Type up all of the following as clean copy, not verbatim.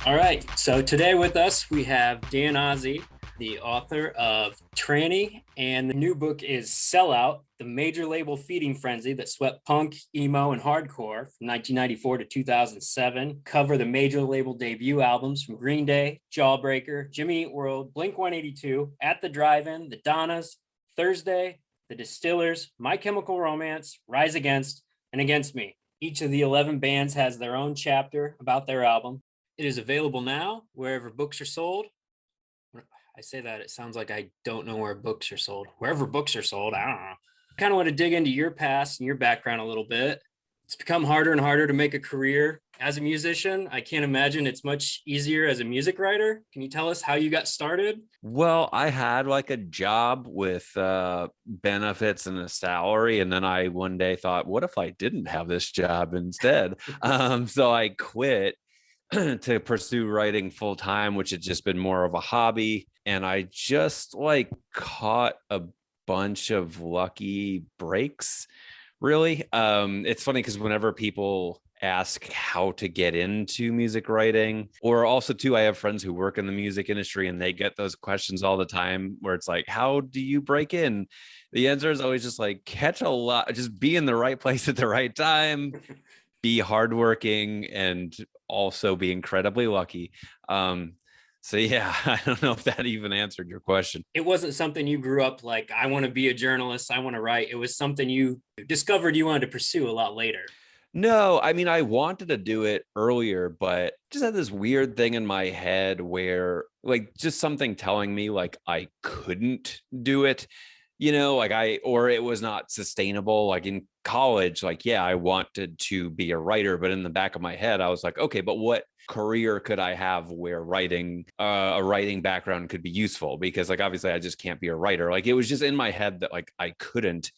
All right. So today with us, we have Dan Ozzi, the author of Tranny, and the new book is Sellout, the major label feeding frenzy that swept punk, emo, and hardcore from 1994 to 2007. Cover the major label debut albums from Green Day, Jawbreaker, Jimmy Eat World, Blink 182, At the Drive-In, The Donnas, Thursday, The Distillers, My Chemical Romance, Rise Against, and Against Me. Each of the 11 bands has their own chapter about their album. It is available now wherever books are sold. I say that, it sounds like I don't know where books are sold. Wherever books are sold, I don't know. I kind of want to dig into your past and your background a little bit. It's become harder and harder to make a career as a musician. I can't imagine it's much easier as a music writer. Can you tell us how you got started? Well, I had like a job with benefits and a salary. And then I one day thought, what if I didn't have this job instead? So I quit to pursue writing full time, which had just been more of a hobby. And I just like caught a bunch of lucky breaks, really. It's funny because whenever people ask how to get into music writing, or also too, I have friends who work in the music industry and they get those questions all the time where it's like, how do you break in? The answer is always just like catch a lot, just be in the right place at the right time, be hardworking, and also be incredibly lucky. So yeah, I don't know if that even answered your question. It wasn't something you grew up like, I want to be a journalist, I want to write. It was something you discovered you wanted to pursue a lot later. No, I mean, I wanted to do it earlier, but just had this weird thing in my head where, like, just something telling me like I couldn't do it, or it was not sustainable. Like in college, like, yeah, I wanted to be a writer, but in the back of my head, I was like, okay, but what career could I have where writing, a writing background could be useful? Because, like, obviously, I just can't be a writer. Like, it was just in my head that, like, I couldn't.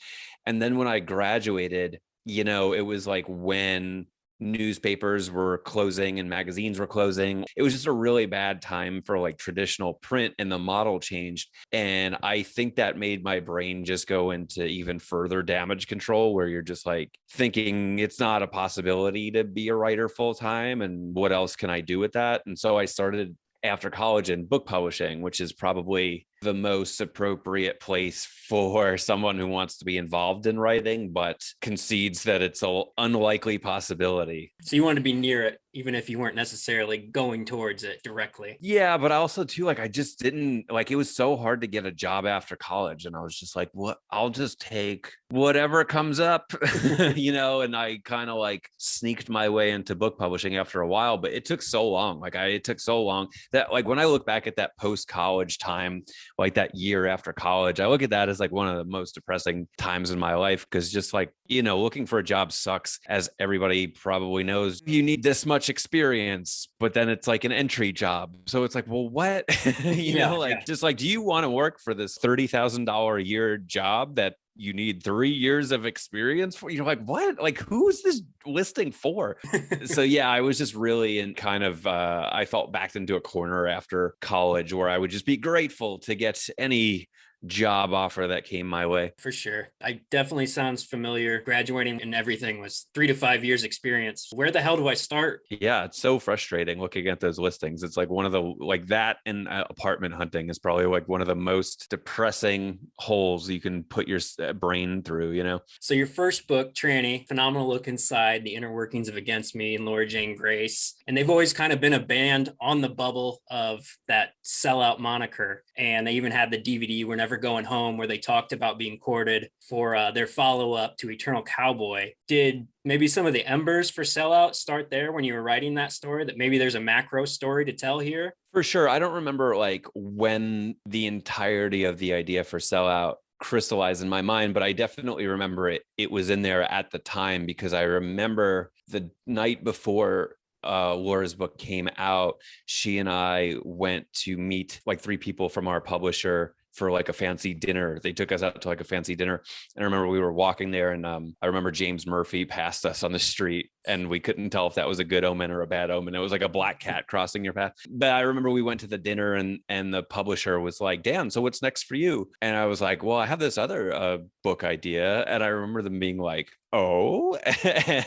And then when I graduated, it was like when newspapers were closing and magazines were closing. It was just a really bad time for like traditional print, and the model changed. And I think that made my brain just go into even further damage control, where you're just like thinking it's not a possibility to be a writer full time. And what else can I do with that? And so I started after college in book publishing, which is probably the most appropriate place for someone who wants to be involved in writing, but concedes that it's an unlikely possibility. So you wanted to be near it, even if you weren't necessarily going towards it directly. Yeah, but also too, like I just didn't like, it was so hard to get a job after college. And I was just like, what? I'll just take whatever comes up, and I kind of like sneaked my way into book publishing after a while, but it took so long. It took so long that like when I look back at that post-college time, like that year after college, I look at that as like one of the most depressing times in my life. Cause just like, looking for a job sucks. As everybody probably knows, you need this much experience, but then it's like an entry job. So it's like, well, what? Just like, do you want to work for this $30,000 a year job that you need 3 years of experience for? You're like, what? Like, who's this listing for? So yeah, I was just really in kind of, I felt backed into a corner after college where I would just be grateful to get any job offer that came my way. For sure. I definitely sounds familiar. Graduating and everything was 3 to 5 years experience. Where the hell do I start? Yeah, it's so frustrating looking at those listings. It's like one of the, like that, and apartment hunting is probably like one of the most depressing holes you can put your brain through. So your first book, Tranny, phenomenal look inside the inner workings of Against Me and Laura Jane Grace. And they've always kind of been a band on the bubble of that sellout moniker. And they even had the DVD We're Never Going Home, where they talked about being courted for their follow-up to Eternal Cowboy. Did maybe some of the embers for Sellout start there when you were writing that story, that maybe there's a macro story to tell here? For sure. I don't remember like when the entirety of the idea for Sellout crystallized in my mind, but I definitely remember it was in there at the time, because I remember the night before Laura's book came out, she and I went to meet like 3 people from our publisher for like a fancy dinner. They took us out to like a fancy dinner. And I remember we were walking there, and I remember James Murphy passed us on the street, and we couldn't tell if that was a good omen or a bad omen. It was like a black cat crossing your path. But I remember we went to the dinner, and the publisher was like, Dan, so what's next for you? And I was like, well, I have this other book idea. And I remember them being like, oh,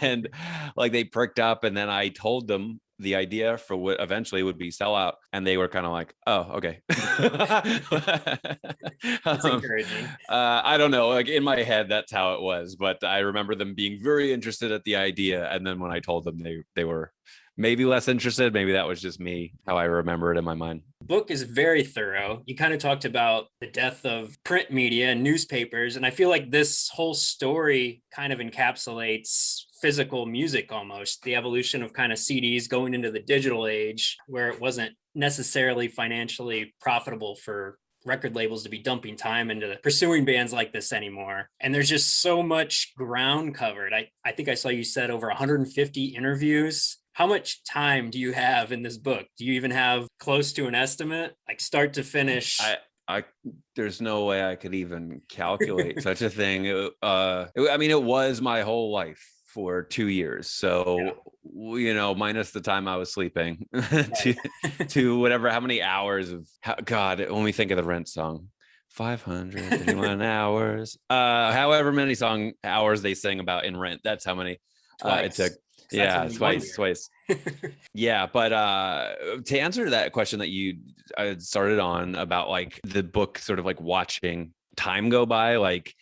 and like they perked up. And then I told them the idea for what eventually would be Sellout, and they were kind of like, oh, okay. That's encouraging. I don't know, like in my head that's how it was, but I remember them being very interested at the idea, and then when I told them, they were maybe less interested. Maybe that was just me, how I remember it in my mind. Book is very thorough. You kind of talked about the death of print media and newspapers, and I feel like this whole story kind of encapsulates physical music almost, the evolution of kind of CDs going into the digital age where it wasn't necessarily financially profitable for record labels to be dumping time into pursuing bands like this anymore. And there's just so much ground covered. I think I saw you said over 150 interviews. How much time do you have in this book? Do you even have close to an estimate, like start to finish? I there's no way I could even calculate such a thing. I mean, it was my whole life for 2 years. So, you know, minus the time I was sleeping to whatever, how many hours of, God, when we think of the Rent song, 531 hours, however many hours they sing about in Rent, that's how many it took. Yeah, twice. Yeah, but to answer that question that you started on about like the book sort of like watching time go by, like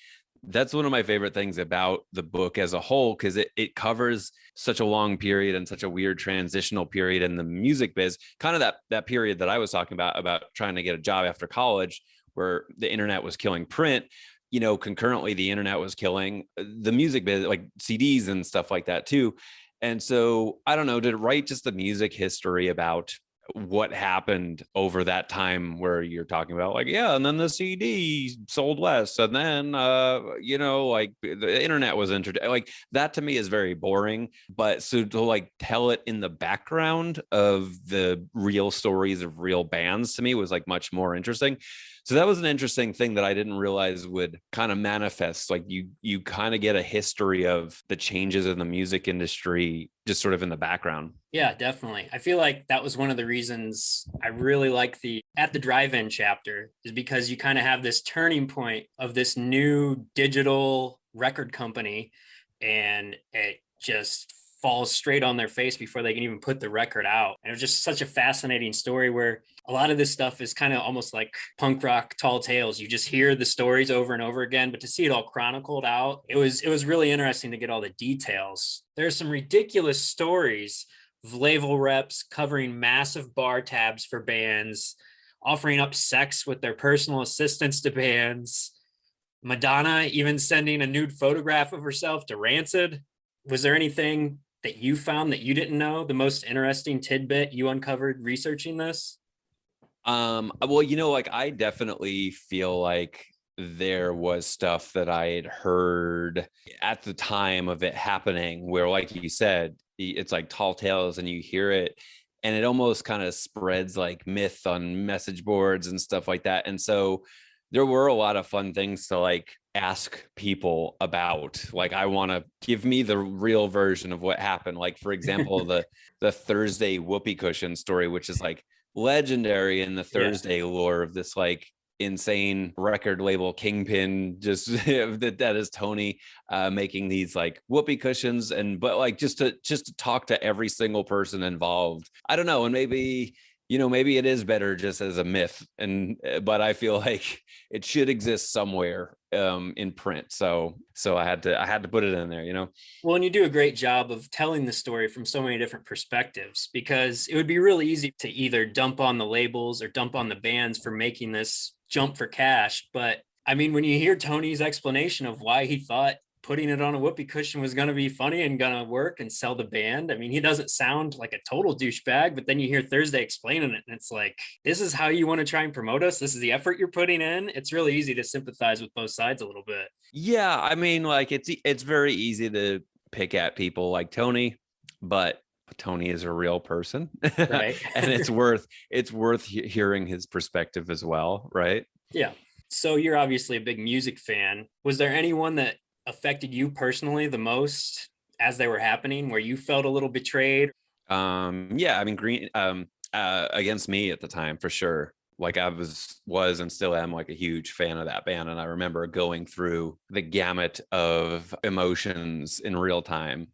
that's one of my favorite things about the book as a whole, because it covers such a long period and such a weird transitional period in the music biz, kind of that period that I was talking about trying to get a job after college, where the internet was killing print. You know, concurrently the internet was killing the music biz, like CDs and stuff like that too. And so I don't know, to write just the music history about what happened over that time where you're talking about like, yeah, and then the CD sold less, and then you know, like the internet was introduced, like that to me is very boring. But so to like tell it in the background of the real stories of real bands to me was like much more interesting. So that was an interesting thing that I didn't realize would kind of manifest. Like you kind of get a history of the changes in the music industry just sort of in the background. Yeah, definitely. I feel like that was one of the reasons I really like the At the Drive-In chapter, is because you kind of have this turning point of this new digital record company, and it just falls straight on their face before they can even put the record out. And it was just such a fascinating story where a lot of this stuff is kind of almost like punk rock tall tales. You just hear the stories over and over again, but to see it all chronicled out, it was really interesting to get all the details. There's some ridiculous stories of label reps covering massive bar tabs for bands, offering up sex with their personal assistants to bands, Madonna even sending a nude photograph of herself to Rancid. Was there anything that you found that you didn't know, the most interesting tidbit you uncovered researching this? Well, you know, like I definitely feel like there was stuff that I had heard at the time of it happening where, like you said, it's like tall tales and you hear it and it almost kind of spreads like myth on message boards and stuff like that. And so there were a lot of fun things to like ask people about. Like, I want to give me the real version of what happened. Like, for example, the Thursday whoopee cushion story, which is like legendary in the Thursday lore of this like insane record label kingpin, just that is Tony making these like whoopee cushions, and but like just to talk to every single person involved. I don't know, and maybe, you know, maybe it is better just as a myth, and but I feel like it should exist somewhere in print. So I had to put it in there, you know. Well, and you do a great job of telling the story from so many different perspectives, because it would be really easy to either dump on the labels or dump on the bands for making this jump for cash. But I mean, when you hear Tony's explanation of why he thought putting it on a whoopee cushion was going to be funny and going to work and sell the band, I mean, he doesn't sound like a total douchebag, but then you hear Thursday explaining it and it's like, this is how you want to try and promote us. This is the effort you're putting in. It's really easy to sympathize with both sides a little bit. Yeah, I mean, like it's very easy to pick at people like Tony, but Tony is a real person, Right. and it's worth hearing his perspective as well, right? Yeah. So you're obviously a big music fan. Was there anyone that affected you personally the most as they were happening, where you felt a little betrayed? Yeah, I mean, Green against me at the time for sure. Like I was and still am like a huge fan of that band, and I remember going through the gamut of emotions in real time.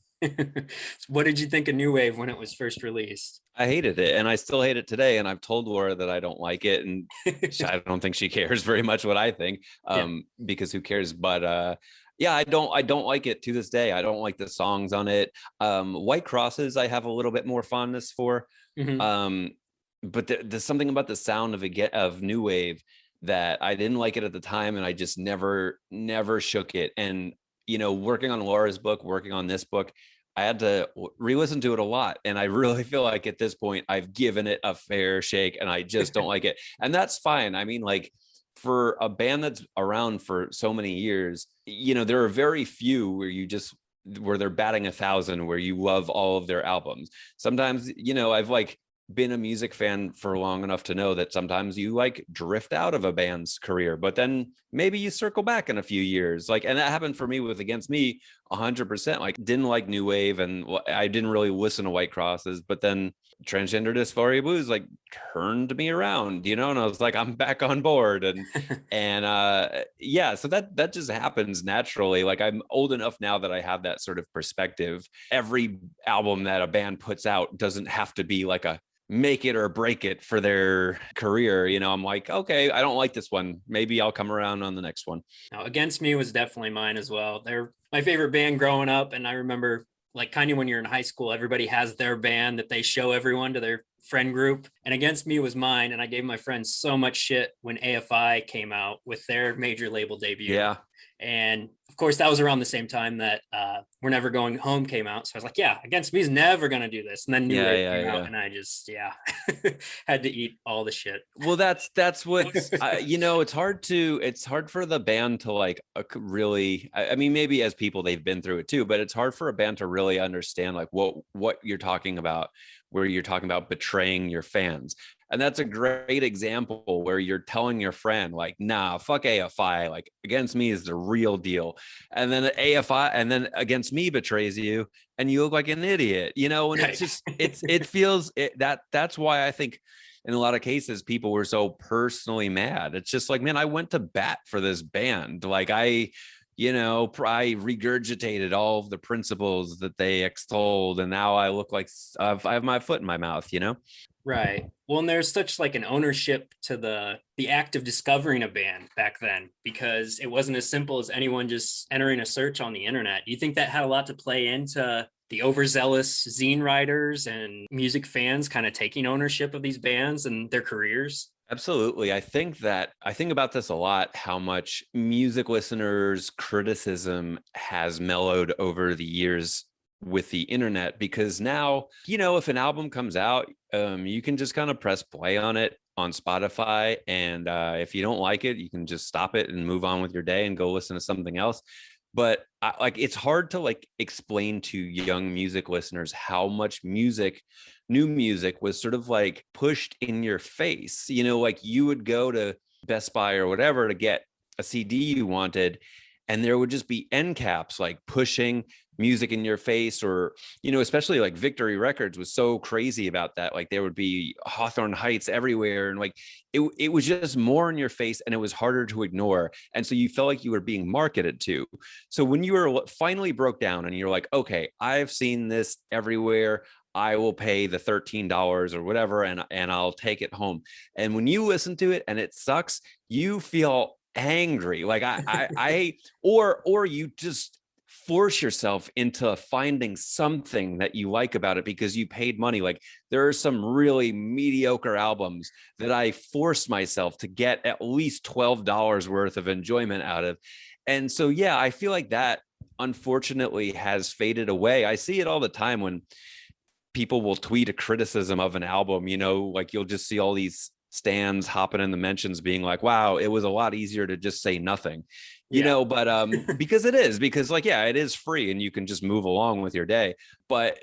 What did you think of New Wave when it was first released? I hated it, and I still hate it today. And I've told Laura that I don't like it, and I don't think she cares very much what I think, Yeah. because who cares? But yeah, I don't like it to this day. I don't like the songs on it. White Crosses, I have a little bit more fondness for. Hmm. Um, but there's something about the sound of New Wave that I didn't like it at the time, and I just never shook it. And working on Laura's book, working on this book, I had to re-listen to it a lot, and I really feel like at this point I've given it a fair shake, and I just don't like it, and that's fine. I mean, like, for a band that's around for so many years, there are very few where they're batting 1,000, where you love all of their albums. Sometimes, I've like been a music fan for long enough to know that sometimes you like drift out of a band's career, but then maybe you circle back in a few years. Like, and that happened for me with Against Me 100%. Like, didn't like New Wave, and I didn't really listen to White Crosses, but then Transgender Dysphoria Blues like turned me around, and I was like, I'm back on board. And yeah, so that just happens naturally. Like, I'm old enough now that I have that sort of perspective. Every album that a band puts out doesn't have to be like a make it or break it for their career. I'm like, okay, I don't like this one, maybe I'll come around on the next one. Now, Against Me was definitely mine as well. They're my favorite band growing up, and I remember like kind of when you're in high school, everybody has their band that they show everyone to their friend group. And Against Me was mine, and I gave my friends so much shit when AFI came out with their major label debut. Yeah. And of course, that was around the same time that We're Never Going Home came out. So I was like, yeah, Against Me is never going to do this. And then New Yeah, Wave yeah, came out, yeah. and I just, yeah, had to eat all the shit. Well, that's what's it's hard for the band to like really. I mean, maybe as people they've been through it too, but it's hard for a band to really understand like what you're talking about, where you're talking about betraying your fans. And that's a great example where you're telling your friend like, nah, fuck AFI, like Against Me is the real deal. And then AFI and then Against Me betrays you and you look like an idiot, and it's Right. just it feels that's why I think in a lot of cases people were so personally mad. It's just like, man, I went to bat for this band. Like, I regurgitated all of the principles that they extolled, and now I look like I have my foot in my mouth. Right. Well, and there's such like an ownership to the act of discovering a band back then, because it wasn't as simple as anyone just entering a search on the internet. Do you think that had a lot to play into the overzealous zine writers and music fans kind of taking ownership of these bands and their careers? Absolutely. I think about this a lot, how much music listeners' criticism has mellowed over the years with the internet, because now, if an album comes out, you can just kind of press play on it on Spotify. And if you don't like it, you can just stop it and move on with your day and go listen to something else. But it's hard to like explain to young music listeners how much new music was sort of like pushed in your face. Like, you would go to Best Buy or whatever to get a CD you wanted, and there would just be end caps like pushing music in your face. Or especially like Victory Records was so crazy about that. Like, there would be Hawthorne Heights everywhere, and like it was just more in your face, and it was harder to ignore, and so you felt like you were being marketed to. So when you were finally broke down and you're like, okay, I've seen this everywhere, I will pay the $13 or whatever, and I'll take it home. And when you listen to it and it sucks, you feel angry. Like, or you just force yourself into finding something that you like about it because you paid money. Like, there are some really mediocre albums that I forced myself to get at least $12 worth of enjoyment out of. And so, yeah, I feel like that unfortunately has faded away. I see it all the time when people will tweet a criticism of an album, like you'll just see all these stands hopping in the mentions being like, wow, it was a lot easier to just say nothing, Yeah. but because like, yeah, it is free and you can just move along with your day. But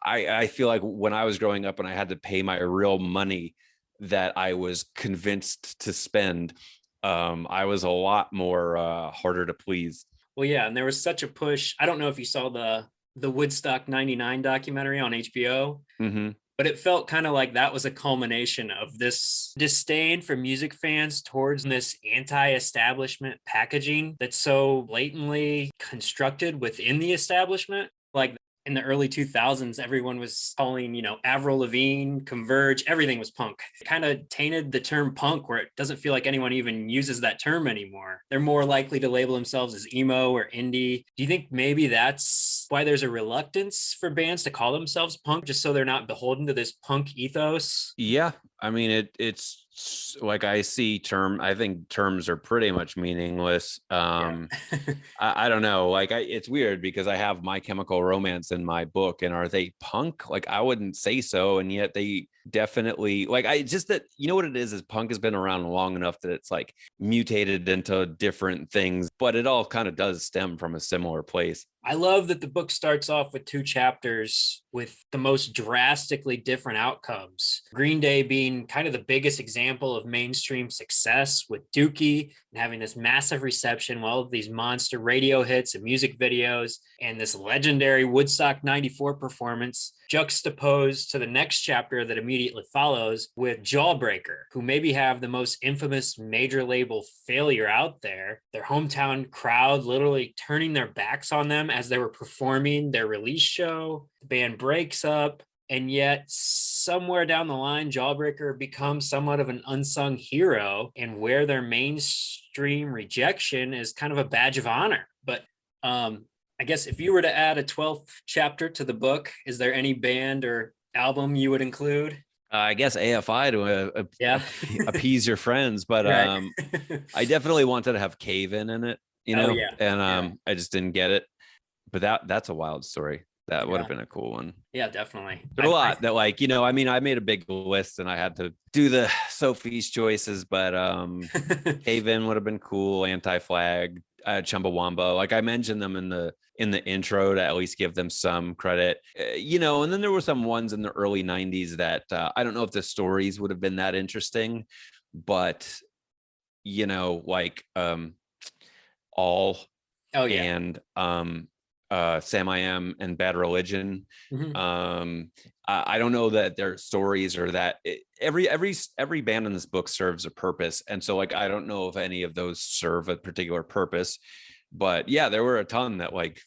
I feel like when I was growing up and I had to pay my real money that I was convinced to spend, I was a lot more harder to please. Well, yeah, and there was such a push. I don't know if you saw the Woodstock 99 documentary on HBO. Mm-hmm. But it felt kind of like that was a culmination of this disdain for music fans towards this anti-establishment packaging that's so blatantly constructed within the establishment. Like in the early 2000s, everyone was calling, Avril Lavigne, Converge, everything was punk. It kind of tainted the term punk where it doesn't feel like anyone even uses that term anymore. They're more likely to label themselves as emo or indie. Do you think maybe that's why there's a reluctance for bands to call themselves punk, just so they're not beholden to this punk ethos? Yeah, I mean it's like I think terms are pretty much meaningless. Yeah. I don't know. Like it's weird because I have My Chemical Romance in my book, and are they punk? Like I wouldn't say so, and yet they definitely like. I just that you know what it is punk has been around long enough that it's like mutated into different things, but it all kind of does stem from a similar place. I love that the book starts off with two chapters with the most drastically different outcomes. Green Day being kind of the biggest example of mainstream success with Dookie and having this massive reception, all of these monster radio hits and music videos, and this legendary Woodstock 94 performance, juxtaposed to the next chapter that immediately follows with Jawbreaker, who maybe have the most infamous major label failure out there. Their hometown crowd literally turning their backs on them as they were performing their release show. The band breaks up, and yet somewhere down the line, Jawbreaker becomes somewhat of an unsung hero, and where their mainstream rejection is kind of a badge of honor. But I guess if you were to add a 12th chapter to the book, is there any band or album you would include? I guess AFI to Yeah. appease your friends, but Right. I definitely wanted to have Cave in it, Oh yeah. and Yeah. I just didn't get it. But that's a wild story. That would Yeah. have been a cool one. Yeah, definitely. But a lot that like, I mean, I made a big list and I had to do the Sophie's choices, but Cave In would have been cool, Anti-Flag, Chumbawamba. Like I mentioned them in the intro to at least give them some credit. And then there were some ones in the early 90s that I don't know if the stories would have been that interesting, but like All Oh yeah. and Sam I Am and Bad Religion. Mhm. I don't know that their stories or that every band in this book serves a purpose, and so like I don't know if any of those serve a particular purpose, but yeah, there were a ton that like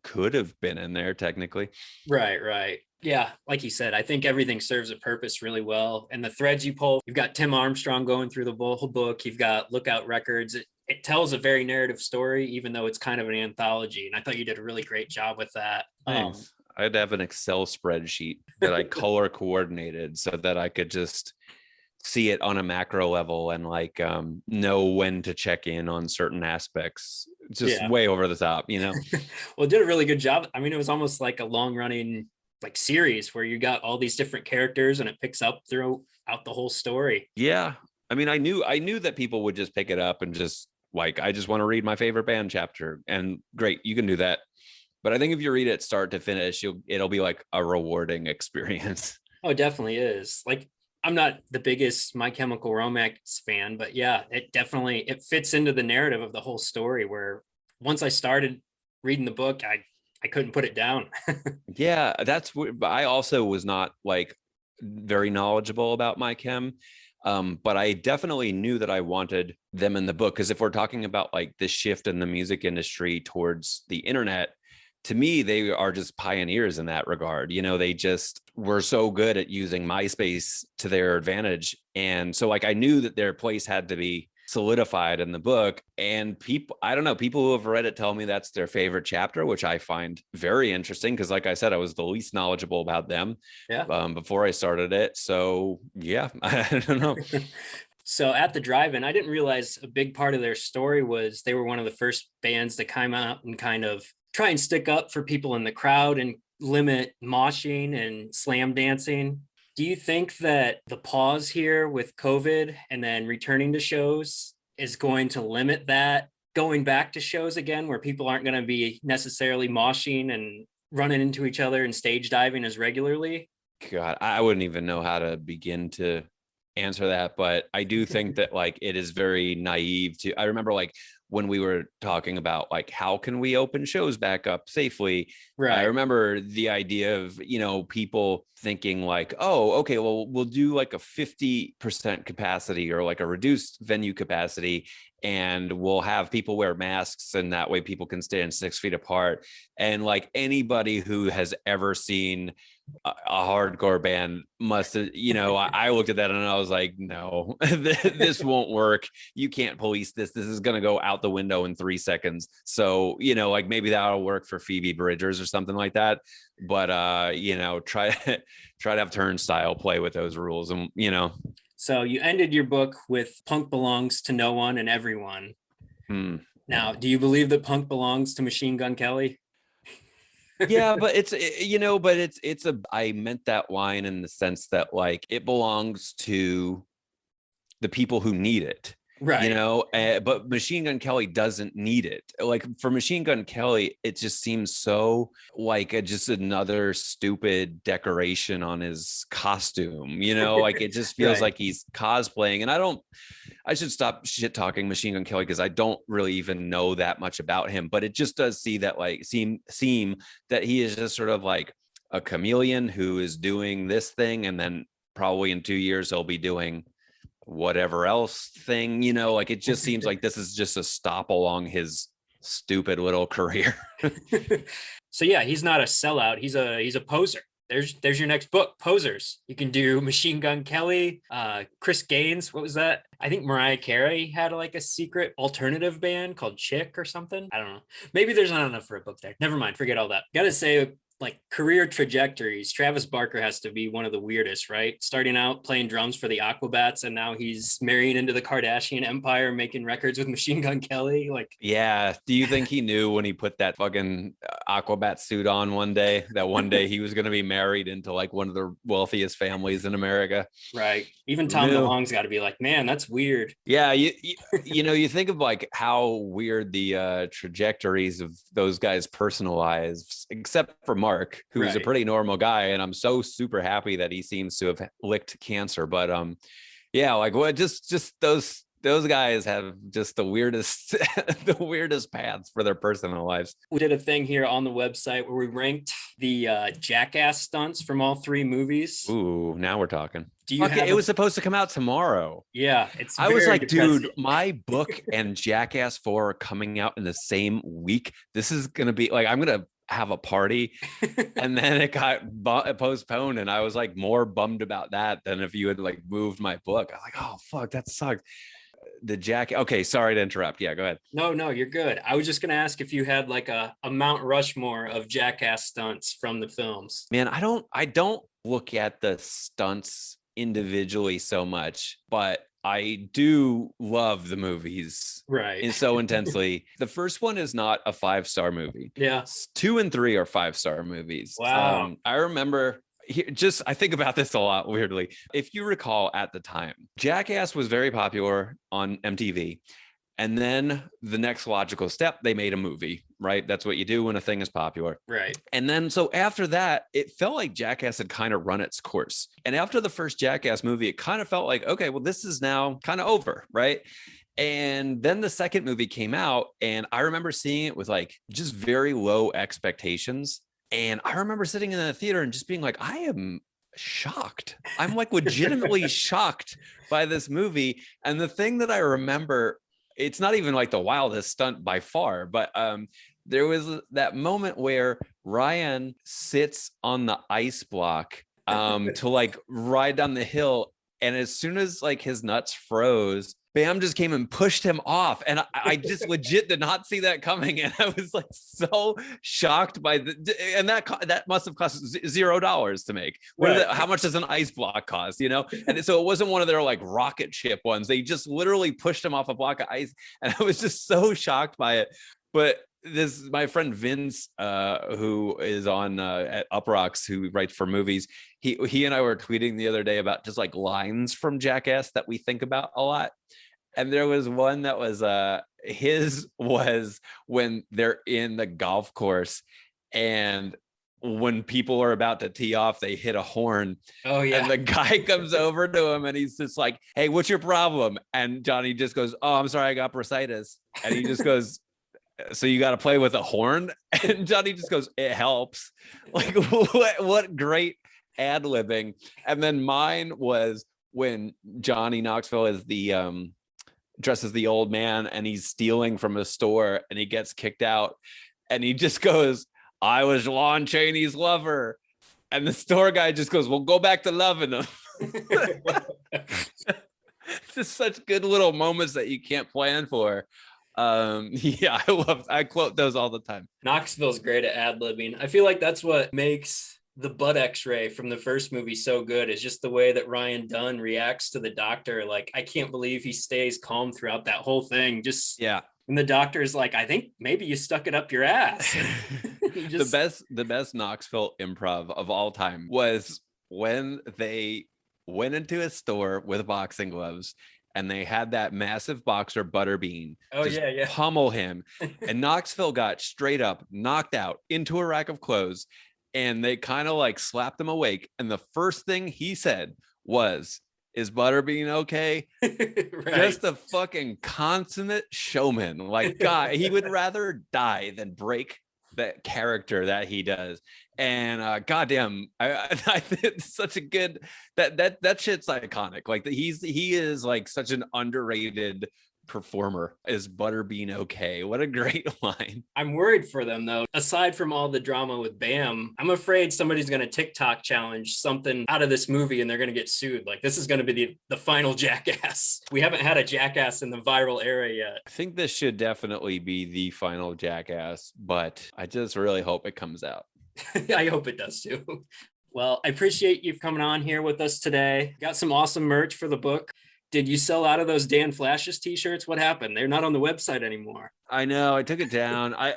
could have been in there technically. Right. Yeah, like you said, I think everything serves a purpose really well. And the threads you pull, you've got Tim Armstrong going through the whole book. You've got Lookout Records. It tells a very narrative story, even though it's kind of an anthology. And I thought you did a really great job with that. Thanks. I'd have an Excel spreadsheet that I color coordinated so that I could just see it on a macro level and like know when to check in on certain aspects. Just Yeah. way over the top. Well, it did a really good job. I mean, it was almost like a long running like series where you got all these different characters and it picks up throughout the whole story. Yeah. I mean, I knew that people would just pick it up and just like, I just want to read my favorite band chapter, and great, you can do that. But I think if you read it start to finish, it'll be like a rewarding experience. Oh, it definitely is. Like, I'm not the biggest My Chemical Romance fan, but yeah, it fits into the narrative of the whole story where once I started reading the book, I couldn't put it down. Yeah, but I also was not like very knowledgeable about My Chem. But I definitely knew that I wanted them in the book, because if we're talking about like the shift in the music industry towards the internet, to me, they are just pioneers in that regard. They just were so good at using MySpace to their advantage. And so like I knew that their place had to be solidified in the book, and I don't know, people who have read it tell me that's their favorite chapter, which I find very interesting because like I said, I was the least knowledgeable about them before I started it. So yeah, I don't know. So at the drive-in, I didn't realize a big part of their story was they were one of the first bands to come out and kind of try and stick up for people in the crowd and limit moshing and slam dancing. Do you think that the pause here with COVID and then returning to shows is going to limit that going back to shows again, where people aren't going to be necessarily moshing and running into each other and stage diving as regularly? God, I wouldn't even know how to begin to answer that, but I do think that like it is very naive to. I remember like when we were talking about like how can we open shows back up safely. Right. I remember the idea of people thinking like, oh, okay, well we'll do like a 50% capacity or like a reduced venue capacity, and we'll have people wear masks, and that way people can stand 6 feet apart. And like anybody who has ever seen a hardcore band must have, I looked at that and I was like, no, this won't work. You can't police this. This is going to go out the window in 3 seconds. So, like maybe that'll work for Phoebe Bridgers or something like that. But, try to have Turnstile play with those rules. And, So you ended your book with punk belongs to no one and everyone. Now, do you believe that punk belongs to Machine Gun Kelly? Yeah, but I meant that line in the sense that like it belongs to the people who need it. Right. But Machine Gun Kelly doesn't need it. Like for Machine Gun Kelly, it just seems so like just another stupid decoration on his costume, like it just feels like he's cosplaying. And I should stop shit talking Machine Gun Kelly because I don't really even know that much about him, but it just does seem that he is just sort of like a chameleon who is doing this thing, and then probably in 2 years he'll be doing whatever else thing, like it just seems like this is just a stop along his stupid little career. So yeah, he's not a sellout. He's a poser. There's your next book, Posers. You can do Machine Gun Kelly, Chris Gaines. What was that? I think Mariah Carey had like a secret alternative band called Chick or something. I don't know. Maybe there's not enough for a book there. Never mind. Forget all that. Gotta say, like career trajectories, Travis Barker has to be one of the weirdest, right? Starting out playing drums for the Aquabats, and now he's marrying into the Kardashian empire, making records with Machine Gun Kelly. Like, yeah. Do you think he knew when he put that fucking Aquabat suit on one day that one day he was going to be married into like one of the wealthiest families in America? Right. Even Tom DeLonge's got to be like, man, that's weird. Yeah. You think of like how weird the trajectories of those guys' personal lives, except for Mark, who's a pretty normal guy, and I'm so super happy that he seems to have licked cancer. But yeah, like what just those guys have just the weirdest the weirdest paths for their personal lives. We did a thing here on the website where we ranked the Jackass stunts from all 3 movies. Ooh, now we're talking. It was supposed to come out tomorrow. Yeah, I was like, depressing. Dude, my book and Jackass 4 are coming out in the same week. This is gonna be like, I'm gonna have a party. And then it got postponed, and I was like more bummed about that than if you had like moved my book. I was like, oh fuck, that sucked. The Jack. Okay, sorry to interrupt. Yeah, go ahead. No, you're good. I was just gonna ask if you had like a Mount Rushmore of Jackass stunts from the films. Man, I don't look at the stunts individually so much, but I do love the movies right so intensely. The first one is not a 5-star movie. Yeah. 2 and 3 are 5-star movies. Wow. I remember I think about this a lot weirdly. If you recall at the time, Jackass was very popular on MTV. And then the next logical step, they made a movie, right? That's what you do when a thing is popular. Right. And then so after that, it felt like Jackass had kind of run its course. And after the first Jackass movie, it kind of felt like, okay, well, this is now kind of over, right? And then the second movie came out, and I remember seeing it with like just very low expectations. And I remember sitting in the theater and just being like, I am shocked. I'm like legitimately shocked by this movie. And the thing that I remember, it's not even like the wildest stunt by far, but there was that moment where Ryan sits on the ice block to like ride down the hill. And as soon as like his nuts froze, Bam just came and pushed him off. And I just legit did not see that coming. And I was like so shocked by and that must have cost $0 to make. Right. How much does an ice block cost, And so it wasn't one of their like rocket ship ones. They just literally pushed him off a block of ice. And I was just so shocked by it. But my friend Vince, who is on at Uprocks, who writes for movies, he and I were tweeting the other day about just like lines from Jackass that we think about a lot. And there was one that was his was when they're in the golf course, and when people are about to tee off, they hit a horn. Oh yeah. And the guy comes over to him and he's just like, "Hey, what's your problem?" And Johnny just goes, "Oh, I'm sorry, I got bursitis." And he just goes, "So you got to play with a horn?" And Johnny just goes, "It helps." Like what great ad-libbing. And then mine was when Johnny Knoxville is the dressed as the old man, and he's stealing from a store, and he gets kicked out, and he just goes, "I was Lon Chaney's lover," and the store guy just goes, "Well, go back to loving him." Just such good little moments that you can't plan for. Yeah, I quote those all the time. Knoxville's great at ad-libbing. I feel like that's what makes the butt x-ray from the first movie so good, is just the way that Ryan Dunn reacts to the doctor. Like, I can't believe he stays calm throughout that whole thing. Just, Yeah. and the doctor's like, I think maybe you stuck it up your ass. The best Knoxville improv of all time was when they went into a store with boxing gloves, and they had that massive boxer Butterbean pummel him, and Knoxville got straight up knocked out into a rack of clothes, and they kind of like slapped him awake, and the first thing he said was, "Is Butterbean okay?" Right. Just a fucking consummate showman. Like, God, he would rather die than break that character that he does. And goddamn, I it's such a good that shit's iconic. Like, he is like such an underrated performer. Is Butterbean okay? What a great line. I'm worried for them though. Aside from all the drama with Bam, I'm afraid somebody's going to TikTok challenge something out of this movie and they're going to get sued. Like, this is going to be the final Jackass. We haven't had a Jackass in the viral era yet. I think this should definitely be the final Jackass, but I just really hope it comes out. I hope it does too. Well, I appreciate you coming on here with us today. Got some awesome merch for the book. Did you sell out of those Dan Flashes t-shirts? What happened? They're not on the website anymore. I know. I took it down. I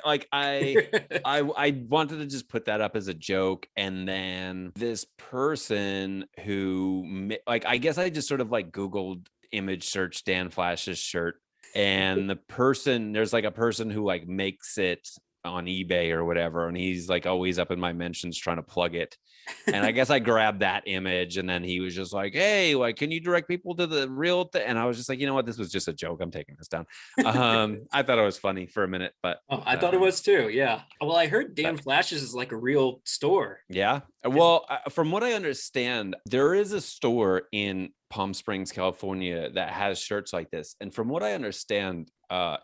wanted to just put that up as a joke. And then this person who, like, I guess I just sort of like Googled image search Dan Flash's shirt. And there's like a person who like makes it on eBay or whatever. And he's like always up in my mentions trying to plug it. And I guess I grabbed that image, and then he was just like, "Hey, like, can you direct people to the real thing?" And I was just like, you know what? This was just a joke. I'm taking this down. I thought it was funny for a minute, but I thought it was too. Yeah. Well, I heard Dan Flashes is like a real store. Yeah. Well, from what I understand, there is a store in Palm Springs, California that has shirts like this. And from what I understand,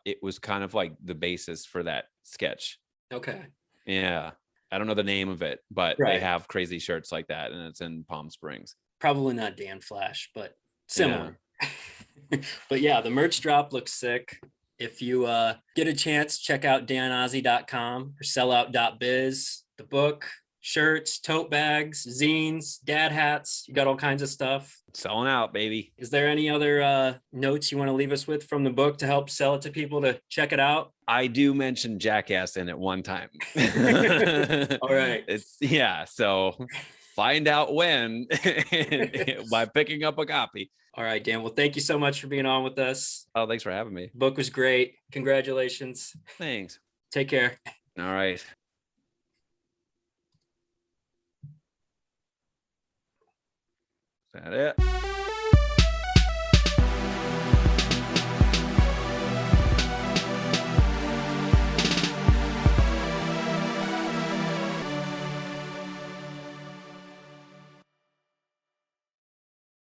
it was kind of like the basis for that sketch. Okay. Yeah. I don't know the name of it, but they have crazy shirts like that, and it's in Palm Springs. Probably not Dan Flash, but similar. Yeah. But yeah, the merch drop looks sick. If you get a chance, check out danozzi.com or sellout.biz. The book, shirts, tote bags, zines, dad hats. You got all kinds of stuff. Selling out, baby. Is there any other notes you want to leave us with from the book to help sell it to people to check it out? I do mention Jackass in it one time. All right. So find out when by picking up a copy. All right, Dan. Well, thank you so much for being on with us. Oh, thanks for having me. The book was great. Congratulations. Thanks. Take care. All right. Is that it?